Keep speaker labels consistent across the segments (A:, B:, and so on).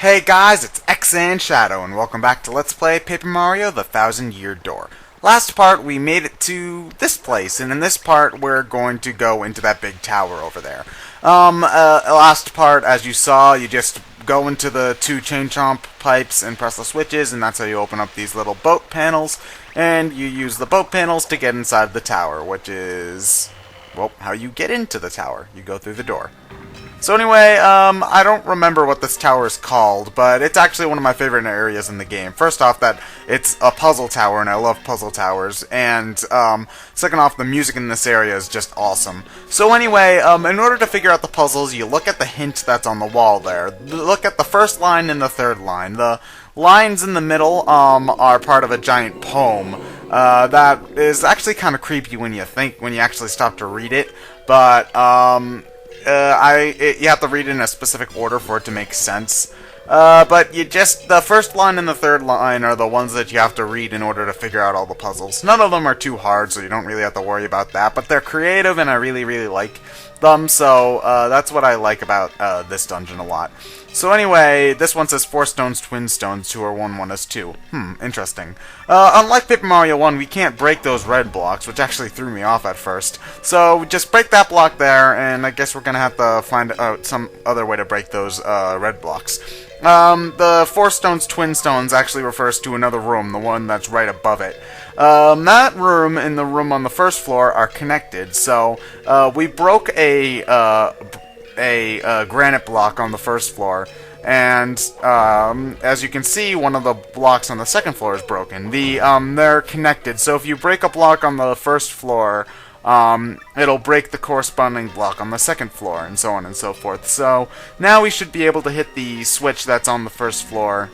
A: Hey guys, it's ExandShadow, and welcome back to Let's Play Paper Mario: The Thousand-Year Door. Last part, we made it to this place, and in this part, we're going to go into that big tower over there. Last part, as you saw, you just go into the two chain chomp pipes and press the switches, and that's how you open up these little boat panels, and you use the boat panels to get inside the tower, which is, well, how you get into the tower. You go through the door. So anyway, I don't remember what this tower is called, but it's actually one of my favorite areas in the game. First off, that it's a puzzle tower, and I love puzzle towers, and second off, the music in this area is just awesome. So anyway, in order to figure out the puzzles, you look at the hint that's on the wall there. Look at the first line and the third line. The lines in the middle are part of a giant poem that is actually kind of creepy when you actually stop to read it, but you have to read it in a specific order for it to make sense. But the first line and the third line are the ones that you have to read in order to figure out all the puzzles. None of them are too hard, so you don't really have to worry about that, but they're creative and I really, really like them, so that's what I like about this dungeon a lot. So anyway, this one says 4 stones, twin stones, 2 are 1, 1 is 2. Interesting. Unlike Paper Mario 1, we can't break those red blocks, which actually threw me off at first. So just break that block there, and I guess we're gonna have to find out some other way to break those red blocks. The 4 stones, twin stones actually refers to another room, the one that's right above it. That room and the room on the first floor are connected, so we broke a granite block on the first floor, and as you can see, one of the blocks on the second floor is broken. They're connected, so if you break a block on the first floor, it'll break the corresponding block on the second floor, and so on and so forth. So now we should be able to hit the switch that's on the first floor,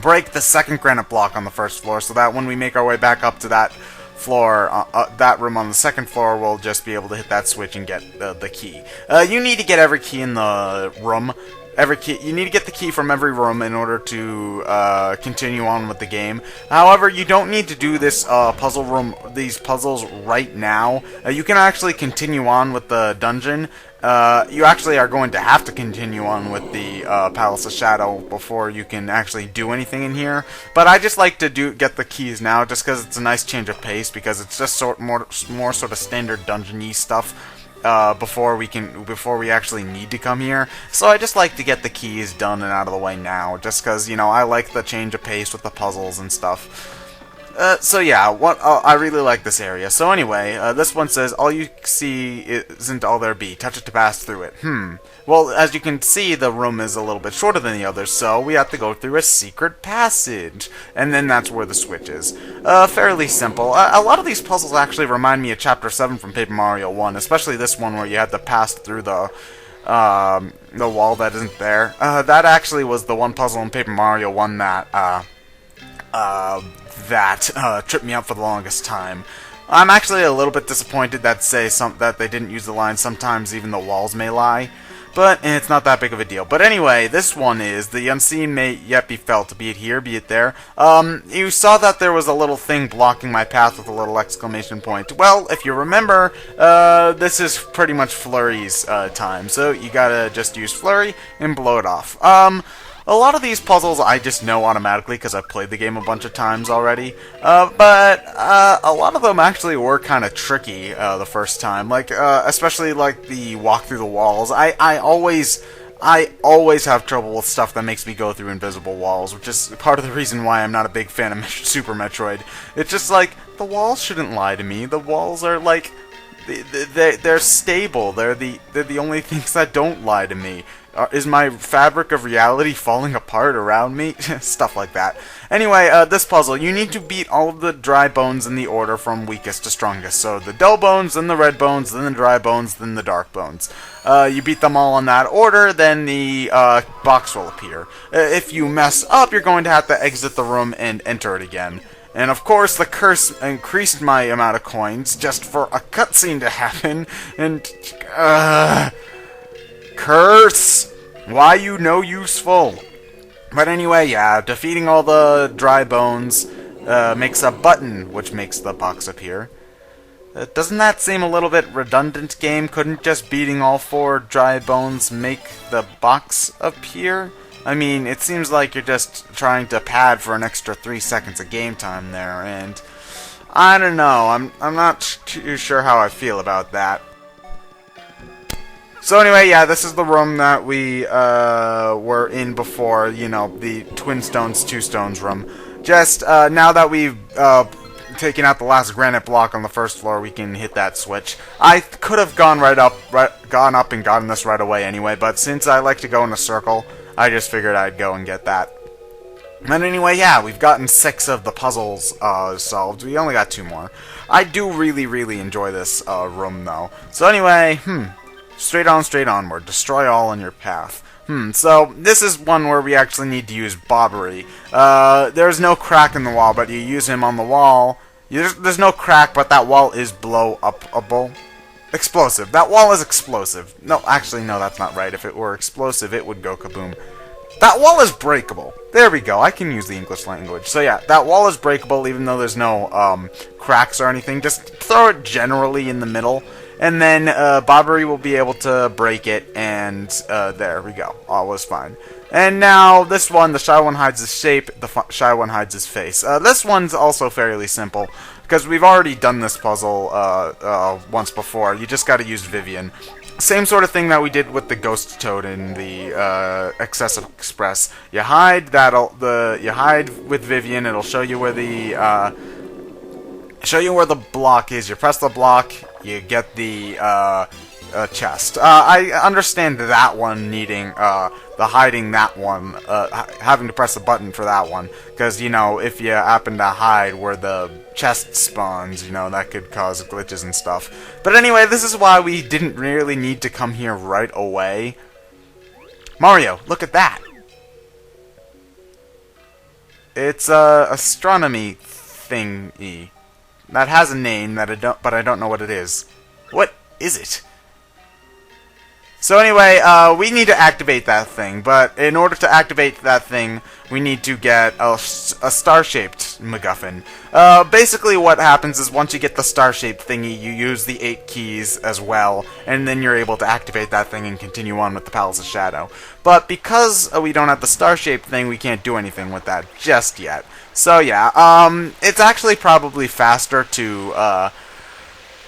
A: break the second granite block on the first floor, so that when we make our way back up to that floor, that room on the second floor, we'll just be able to hit that switch and get the key. You need to get every key in the room. You need to get the key from every room in order to continue on with the game. However, you don't need to do this these puzzles right now. You can actually continue on with the dungeon. You actually are going to have to continue on with the Palace of Shadow before you can actually do anything in here. But I just like to get the keys now, just because it's a nice change of pace, because it's just more sort of standard dungeon-y stuff. Before we actually need to come here. So I just like to get the keys done and out of the way now, just because, you know, I like the change of pace with the puzzles and stuff. So yeah, I really like this area. So anyway, this one says, all you see isn't all there be. Touch it to pass through it. Well, as you can see, the room is a little bit shorter than the others, so we have to go through a secret passage. And then that's where the switch is. Fairly simple. A lot of these puzzles actually remind me of Chapter 7 from Paper Mario 1, especially this one where you had to pass through the wall that isn't there. That actually was the one puzzle in Paper Mario 1 that tripped me up for the longest time. I'm actually a little bit disappointed that they didn't use the line, sometimes even the walls may lie, but it's not that big of a deal. But anyway, this one is, the unseen may yet be felt, be it here, be it there. You saw that there was a little thing blocking my path with a little exclamation point. Well, if you remember, this is pretty much Flurry's time, so you gotta just use Flurry and blow it off. A lot of these puzzles I just know automatically because I've played the game a bunch of times already, but a lot of them actually were kind of tricky the first time, like especially like the walk through the walls. I always have trouble with stuff that makes me go through invisible walls, which is part of the reason why I'm not a big fan of Super Metroid. It's just like, the walls shouldn't lie to me. The walls are like, they're stable. They're the only things that don't lie to me. Is my fabric of reality falling apart around me? Stuff like that. Anyway, this puzzle, you need to beat all of the dry bones in the order from weakest to strongest. So the dull bones, then the red bones, then the dry bones, then the dark bones. You beat them all in that order, then the box will appear. If you mess up, you're going to have to exit the room and enter it again. And of course, the curse increased my amount of coins just for a cutscene to happen, and curse! Why you no useful? But anyway, yeah, defeating all the dry bones makes a button, which makes the box appear. Doesn't that seem a little bit redundant, game? Couldn't just beating all 4 dry bones make the box appear? I mean, it seems like you're just trying to pad for an extra 3 seconds of game time there, and I don't know, I'm not too sure how I feel about that. So anyway, yeah, this is the room that we were in before, you know, the Twin Stones, Two Stones room. Just now that we've taken out the last granite block on the first floor, we can hit that switch. I could have gone gone up and gotten this right away anyway, but since I like to go in a circle, I just figured I'd go and get that. And anyway, yeah, we've gotten 6 of the puzzles solved. We only got 2 more. I do really enjoy this room, though. So anyway, straight onward. Destroy all in your path. So this is one where we actually need to use Bobbery. There's no crack in the wall, but you use him on the wall. There's no crack, but that wall is blow-upable. Explosive. That wall is explosive. No, actually, no, that's not right. If it were explosive, it would go kaboom. That wall is breakable. There we go. I can use the English language. So yeah, that wall is breakable even though there's no cracks or anything. Just throw it generally in the middle, and then Bobbery will be able to break it, and there we go. All was fine. And now this one, the Shy One hides his shape, the Shy One hides his face. This one's also fairly simple, because we've already done this puzzle once before. You just gotta use Vivian. Same sort of thing that we did with the Ghost Toad in the Excessive Express. You hide you hide with Vivian. It'll show you where the block is. You press the block, you get the chest. I understand that one needing the hiding that one, having to press the button for that one, because you know if you happen to hide where the chest spawns, you know that could cause glitches and stuff. But anyway, this is why we didn't really need to come here right away. Mario, look at that! It's a astronomy thingy that has a name but I don't know what it is. What is it? So anyway, we need to activate that thing, but in order to activate that thing, we need to get a star-shaped MacGuffin. Basically what happens is once you get the star-shaped thingy, you use the 8 keys as well, and then you're able to activate that thing and continue on with the Palace of Shadow. But because we don't have the star-shaped thing, we can't do anything with that just yet. So yeah, it's actually probably faster to,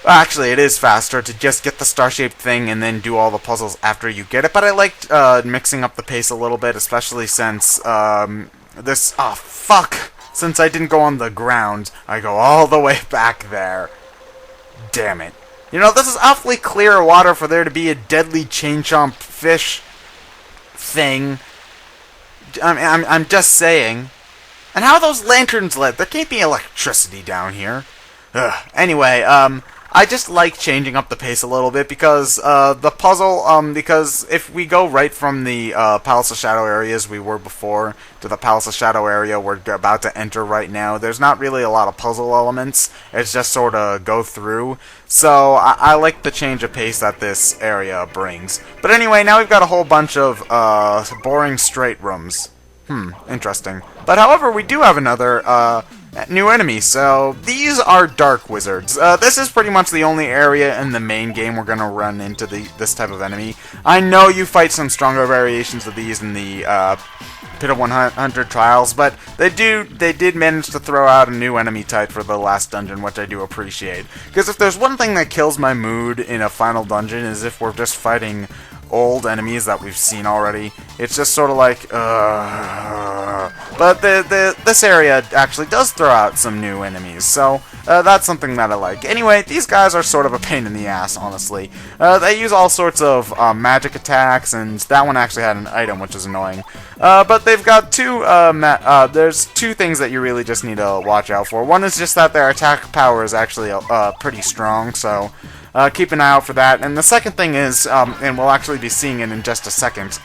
A: actually, it is faster to just get the star-shaped thing and then do all the puzzles after you get it, but I liked mixing up the pace a little bit, especially since since I didn't go on the ground, I go all the way back there. Damn it. You know, this is awfully clear water for there to be a deadly chain chomp fish thing. I'm just saying. And how are those lanterns lit? There can't be electricity down here. Ugh. Anyway, I just like changing up the pace a little bit because the puzzle, because if we go right from the Palace of Shadow areas we were before to the Palace of Shadow area we're about to enter right now, there's not really a lot of puzzle elements. It's just sort of go through. So I like the change of pace that this area brings. But anyway, now we've got a whole bunch of boring straight rooms. Interesting. But however, we do have another new enemy. So these are Dark Wizards. This is pretty much the only area in the main game we're going to run into this type of enemy. I know you fight some stronger variations of these in the Pit of 100 Trials, but they did manage to throw out a new enemy type for the last dungeon, which I do appreciate. Because if there's one thing that kills my mood in a final dungeon is if we're just fighting old enemies that we've seen already. It's just sort of like, but this area actually does throw out some new enemies, so that's something that I like. Anyway, these guys are sort of a pain in the ass, honestly. They use all sorts of magic attacks, and that one actually had an item, which is annoying. But they've got there's 2 things that you really just need to watch out for. One is just that their attack power is actually pretty strong, so keep an eye out for that. And the second thing is, and we'll actually be seeing it in just a second,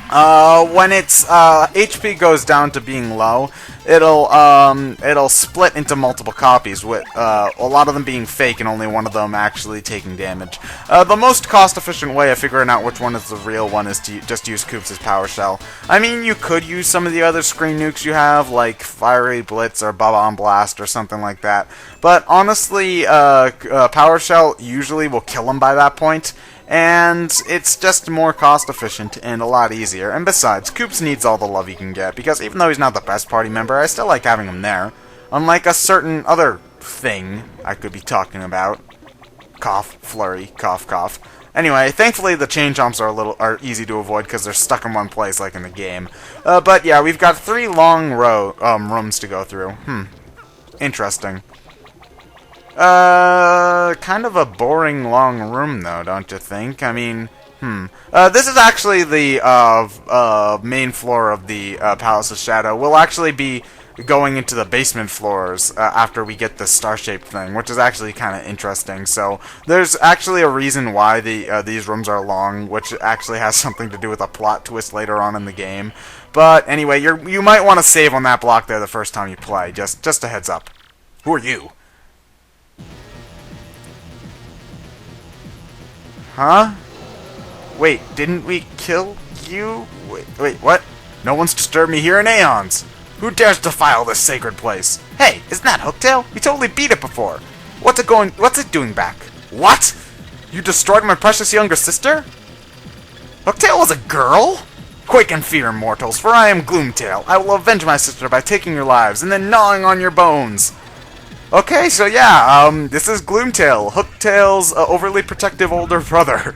A: when its HP goes down to being low, it'll split into multiple copies, with a lot of them being fake and only one of them actually taking damage. The most cost-efficient way of figuring out which one is the real one is to just use Koops' Power Shell. I mean, you could use some of the other screen nukes you have, like Fiery Blitz or Bomb Blast or something like that, but honestly, Power Shell usually will kill them by that point. and it's just more cost efficient and a lot easier. And besides, Koops needs all the love he can get, because even though he's not the best party member, I still like having him there. Unlike a certain other thing I could be talking about. Cough, flurry, cough, cough. Anyway, thankfully the chain jumps are easy to avoid because they're stuck in one place like in the game. But yeah, we've got 3 long rooms to go through. Interesting. Kind of a boring long room though, don't you think? I mean, this is actually the main floor of the Palace of Shadow. We'll actually be going into the basement floors after we get the star-shaped thing, which is actually kind of interesting. So there's actually a reason why these rooms are long, which actually has something to do with a plot twist later on in the game. But anyway, you might want to save on that block there the first time you play. Just a heads up. Who are you? Huh? Wait, didn't we kill you? Wait, what? No one's disturbed me here in aeons. Who dares defile this sacred place? Hey, isn't that Hooktail? We totally beat it before. What's it doing back? What? You destroyed my precious younger sister? Hooktail was a girl? Quake in fear, mortals, for I am Gloomtale. I will avenge my sister by taking your lives and then gnawing on your bones. Okay, so yeah, this is Gloomtale, Hooktail's overly protective older brother.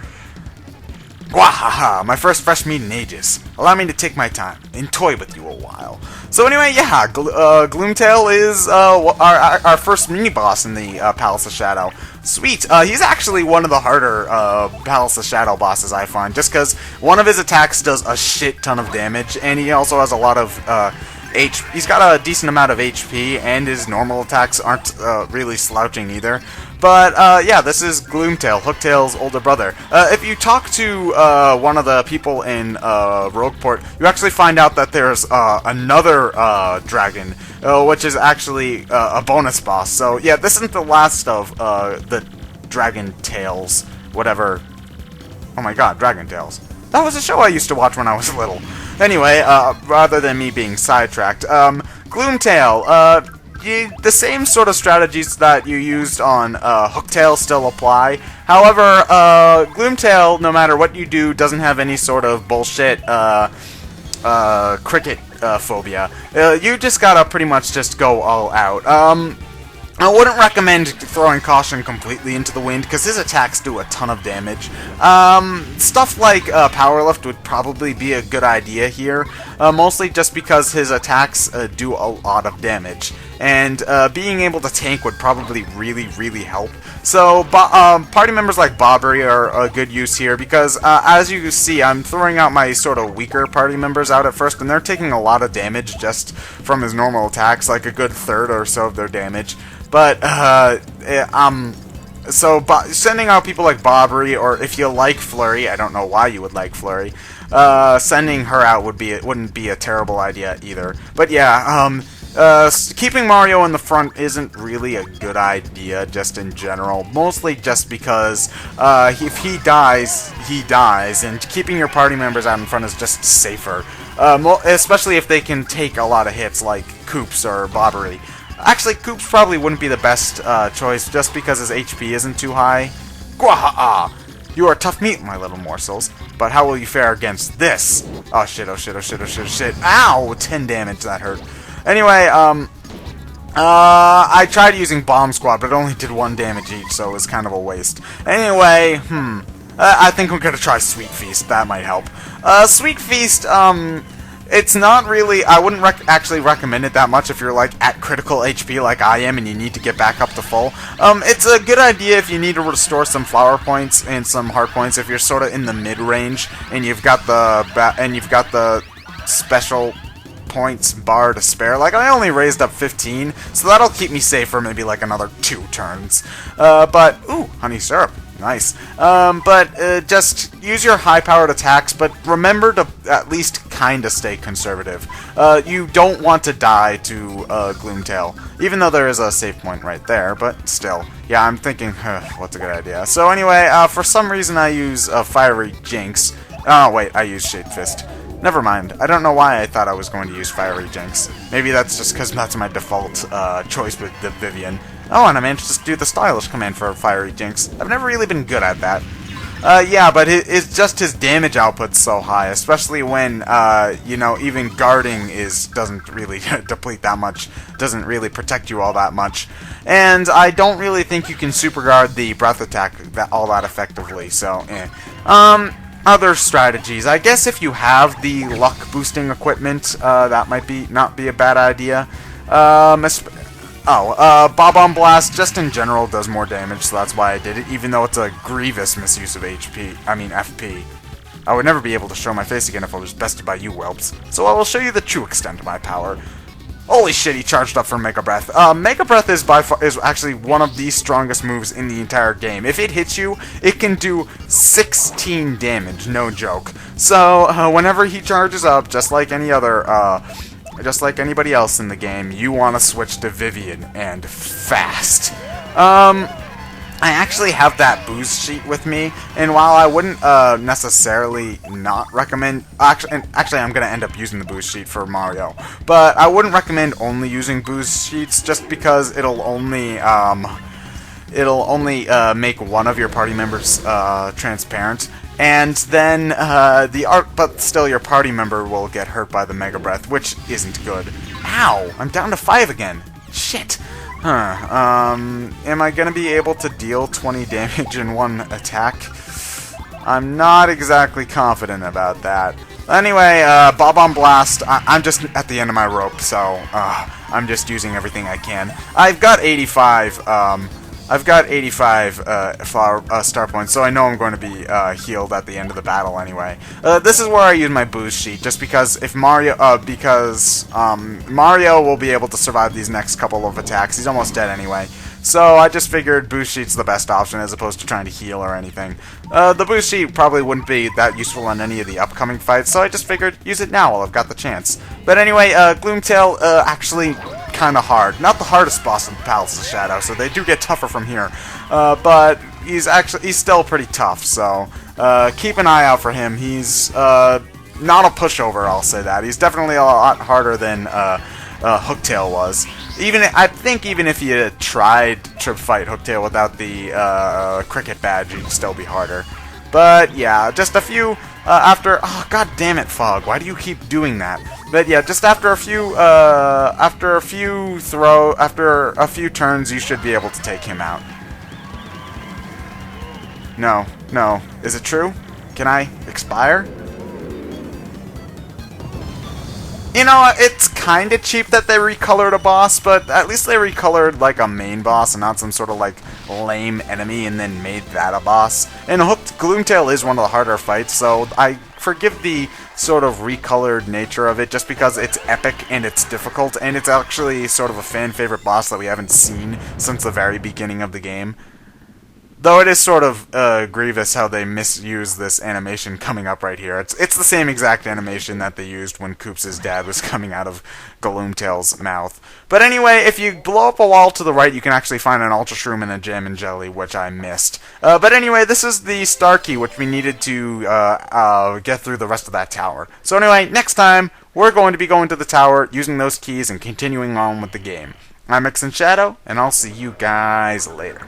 A: Wahaha, my first fresh meet in ages. Allow me to take my time and toy with you a while. So anyway, yeah, Gloomtale is our first mini-boss in the Palace of Shadow. Sweet. He's actually one of the harder Palace of Shadow bosses, I find, just because one of his attacks does a shit ton of damage, and he also has a lot of he's got a decent amount of HP, and his normal attacks aren't really slouching either. But, yeah, this is Gloomtale, Hooktail's older brother. If you talk to one of the people in Rogueport, you actually find out that there's another dragon, which is actually a bonus boss. So, yeah, this isn't the last of the Dragon Tales, whatever. Oh my god, Dragon Tales. That was a show I used to watch when I was little. Anyway, rather than me being sidetracked, Gloomtale, the same sort of strategies that you used on Hooktail still apply. However, Gloomtale, no matter what you do, doesn't have any sort of bullshit cricket phobia. You just gotta pretty much just go all out. I wouldn't recommend throwing Caution completely into the wind, because his attacks do a ton of damage. Stuff like Power Lift would probably be a good idea here, mostly just because his attacks do a lot of damage. And being able to tank would probably really help. So party members like Bobbery are a good use here, because as you see, I'm throwing out my sort of weaker party members out at first, and they're taking a lot of damage just from his normal attacks, like a good third or so of their damage. But, sending out people like Bobbery, or if you like Flurry, I don't know why you would like Flurry, sending her out wouldn't be a terrible idea either. But yeah, keeping Mario in the front isn't really a good idea, just in general, mostly just because, if he dies, and keeping your party members out in front is just safer, especially if they can take a lot of hits like Koops or Bobbery. Actually, Koops probably wouldn't be the best choice, just because his HP isn't too high. Gwaha-ah! You are tough meat, my little morsels, but how will you fare against this? Oh shit, oh shit, oh shit, oh shit, oh shit. Ow! 10 damage, that hurt. Anyway, I tried using Bomb Squad, but it only did 1 damage each, so it was kind of a waste. Anyway, I think we're gonna try Sweet Feast, that might help. Sweet Feast, it's not really, I wouldn't actually recommend it that much if you're, like, at critical HP like I am and you need to get back up to full. It's a good idea if you need to restore some flower points and some heart points if you're sort of in the mid-range and you've got the special points bar to spare. Like, I only raised up 15, so that'll keep me safe for maybe, like, another 2 turns. But, ooh, honey syrup. Nice. Just use your high-powered attacks, but remember to at least kinda stay conservative. You don't want to die to Gloomtale, even though there is a save point right there, but still. Yeah, I'm thinking, what's a good idea? So anyway, for some reason I use Fiery Jinx. Oh, wait, I use Shade Fist. Never mind. I don't know why I thought I was going to use Fiery Jinx. Maybe that's just because that's my default choice with the Vivian. Oh, and I managed to do the stylish command for Fiery Jinx. I've never really been good at that. Yeah, but it's just his damage output's so high, especially when, you know, even guarding doesn't really deplete that much, doesn't really protect you all that much. And I don't really think you can super guard the breath attack all that effectively, so, other strategies. I guess if you have the luck boosting equipment, that might not be a bad idea. Bob-omb Blast, just in general, does more damage, so that's why I did it, even though it's a grievous misuse of FP. I would never be able to show my face again if I was bested by you whelps. So I will show you the true extent of my power. Holy shit, he charged up for Mega Breath. Mega Breath is actually one of the strongest moves in the entire game. If it hits you, it can do 16 damage, no joke. So, whenever he charges up, just like any other, just like anybody else in the game, you want to switch to Vivian, and fast. I actually have that boost sheet with me, and while I wouldn't necessarily not recommend... Actually, I'm going to end up using the boost sheet for Mario, but I wouldn't recommend only using boost sheets just because it'll only make one of your party members transparent, and then but still your party member will get hurt by the Mega Breath, which isn't good. Ow! I'm down to 5 again. Shit. Am I gonna be able to deal 20 damage in one attack? I'm not exactly confident about that. Anyway, Bob-omb Blast, I'm just at the end of my rope, so, I'm just using everything I can. I've got 85 star points, so I know I'm going to be healed at the end of the battle anyway. This is where I use my boost sheet, just because if Mario will be able to survive these next couple of attacks. He's almost dead anyway. So I just figured boost sheet's the best option as opposed to trying to heal or anything. The boost sheet probably wouldn't be that useful on any of the upcoming fights, so I just figured use it now while I've got the chance. But anyway, Gloomtale, actually kind of hard. Not the hardest boss in the Palace of Shadow, so they do get tougher from here. But he's still pretty tough, so keep an eye out for him. He's not a pushover, I'll say that. He's definitely a lot harder than Hooktail was. I think even if you tried to fight Hooktail without the cricket badge, you'd still be harder. But yeah, just a few oh god damn it, Fog! Why do you keep doing that? But yeah, just after a few turns, you should be able to take him out. No, is it true? Can I expire? You know, it's kinda cheap that they recolored a boss, but at least they recolored, like, a main boss and not some sort of, like, lame enemy and then made that a boss. And Gloomtale is one of the harder fights, so I forgive the sort of recolored nature of it just because it's epic and it's difficult, and it's actually sort of a fan-favorite boss that we haven't seen since the very beginning of the game. Though it is sort of grievous how they misuse this animation coming up right here. It's the same exact animation that they used when Koops' dad was coming out of Gloomtale's mouth. But anyway, if you blow up a wall to the right, you can actually find an Ultra Shroom and a Jam and Jelly, which I missed. But anyway, this is the star key, which we needed to get through the rest of that tower. So anyway, next time, we're going to be going to the tower, using those keys, and continuing on with the game. I'm ExandShadow, and I'll see you guys later.